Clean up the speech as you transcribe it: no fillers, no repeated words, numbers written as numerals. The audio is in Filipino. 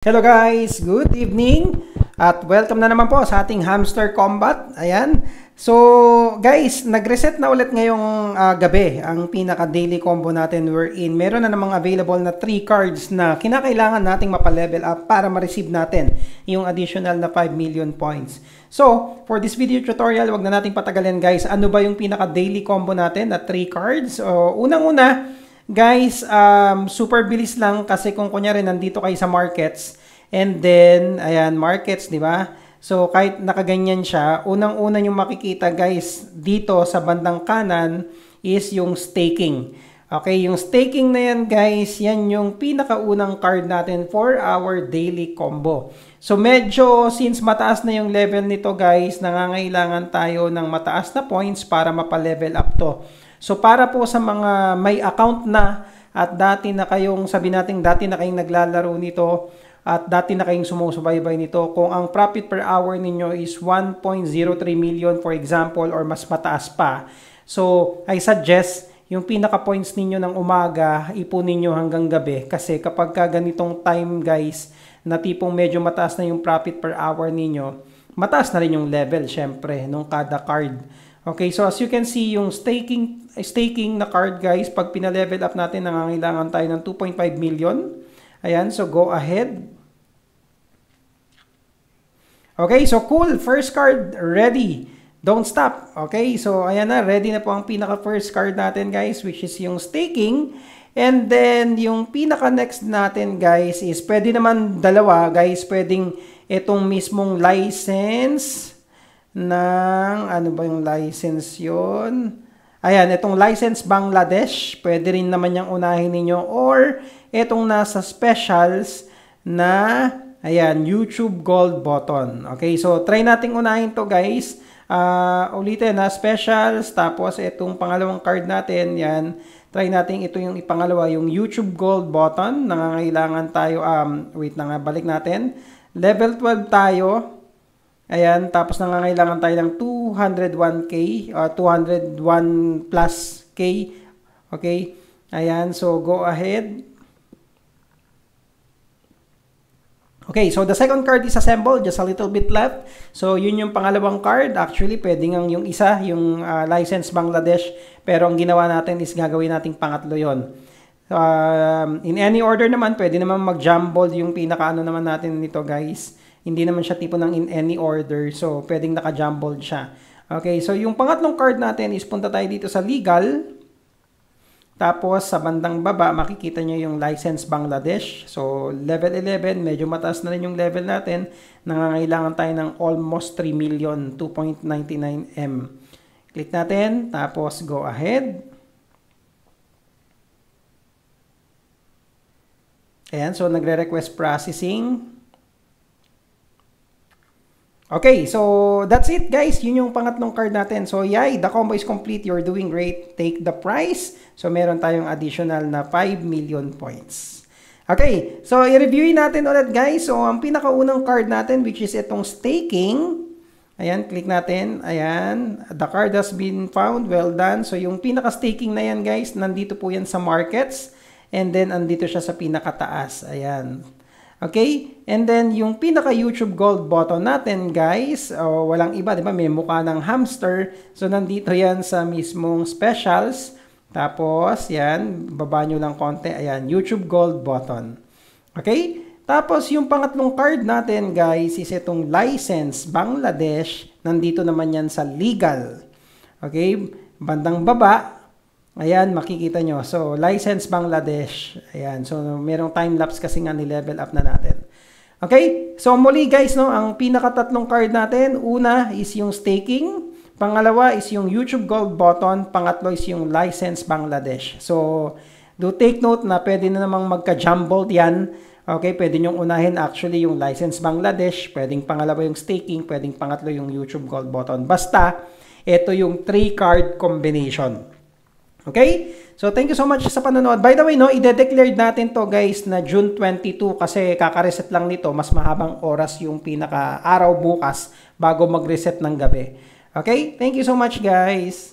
Hello guys, good evening at welcome na naman po sa ating Hamster Combat. Ayan. So guys, nag-reset na ulit ngayong gabi ang pinaka daily combo natin wherein meron na namang available na 3 cards na kinakailangan nating mapa-level up para ma-receive natin yung additional na 5 million points. So, for this video tutorial, wag na nating patagalin guys. Ano ba yung pinaka daily combo natin na 3 cards? Unang-una, guys, super bilis lang kasi kung kunyari nandito kayo sa markets and then, ayan, markets, di ba? So, kahit nakaganyan siya, unang-una yung makikita guys dito sa bandang kanan is yung staking. Okay, yung staking na yan guys, yan yung pinakaunang card natin for our daily combo. So, medyo since mataas na yung level nito guys, nangangailangan tayo ng mataas na points para mapa-level up to. So, para po sa mga may account na at dati na kayong, sabi natin, dati na kayong naglalaro nito at dati na kayong sumusubaybay nito, kung ang profit per hour ninyo is 1.03 million for example or mas mataas pa. So, I suggest yung pinaka-points ninyo ng umaga, ipunin nyo hanggang gabi kasi kapag ka ganitong time guys, na tipong medyo mataas na yung profit per hour ninyo, mataas na rin yung level syempre nung kada card. Okay, so as you can see, yung staking na card guys, pag pina-level up natin, nangangailangan tayo ng 2.5 million. Ayan, so go ahead. Okay, so cool. First card, ready. Don't stop. Okay, so ayan na, ready na po ang pinaka-first card natin guys, which is yung staking. And then, yung pinaka-next natin guys is, pwede naman dalawa guys, pwedeng itong mismong license ng, ano ba yung license yun? Ayan, itong license Bangladesh, pwede rin naman yung unahin ninyo, or itong nasa specials na, ayan, YouTube Gold Button. Okay, so try nating unahin to guys. Ulitin na, specials, tapos itong pangalawang card natin, yan, try natin ito yung ipangalawa, yung YouTube Gold Button. Nangangailangan tayo, wait na nga, balik natin. Level 12 tayo. Ayan, tapos nangangailangan tayo ng 201k, 201 plus k. Okay, ayan, so go ahead. Okay, so the second card is assembled, just a little bit left. So yun yung pangalawang card. Actually, pwede nga yung isa, yung license Bangladesh, pero ang ginawa natin is gagawin nating pangatlo yon. In any order naman, pwede naman mag-jumble yung pinakaano naman natin nito guys. Hindi naman siya tipo ng in any order. So, pwedeng naka-jumbled siya. Okay, so yung pangatlong card natin is punta tayo dito sa legal. Tapos, sa bandang baba, makikita nyo yung license Bangladesh. So, level 11, medyo mataas na rin yung level natin. Nangangailangan tayo ng almost 3 million, 2.99M. Click natin, tapos go ahead. Ayan, so nagre-request processing. Okay, so that's it guys. Yun yung pangatlong card natin. So yay, the combo is complete. You're doing great. Take the prize. So meron tayong additional na 5 million points. Okay, so i-reviewin natin ulit guys. So ang pinakaunang card natin which is itong staking. Ayan, click natin. Ayan, the card has been found. Well done. So yung pinaka-staking na yan guys, nandito po yan sa markets. And then andito siya sa pinakataas. Ayan. Okay? And then, yung pinaka-YouTube Gold Button natin, guys, walang iba, di ba? May mukha ng hamster. So, nandito yan sa mismong specials. Tapos, yan, baba nyo lang konti. Ayan, YouTube Gold Button. Okay? Tapos, yung pangatlong card natin, guys, is itong license Bangladesh. Nandito naman yan sa legal. Okay? Bandang baba. Ayan, makikita nyo. So, license Bangladesh. Ayan. So, merong time-lapse kasi nga ni-level up na natin. Okay? So, muli guys, no, ang pinakatatlong card natin, una is yung staking. Pangalawa is yung YouTube Gold Button. Pangatlo is yung license Bangladesh. So, do take note na pwede na namang magka-jumbled yan. Okay? Pwede nyong unahin actually yung license Bangladesh. Pwedeng pangalawa yung staking. Pwedeng pangatlo yung YouTube Gold Button. Basta, ito yung 3-card combination. Okay? So, thank you so much sa panonood. By the way, no, i-declare natin to guys na June 22 kasi kaka-reset lang nito. Mas mahabang oras yung pinaka-araw bukas bago mag-reset ng gabi. Okay? Thank you so much guys.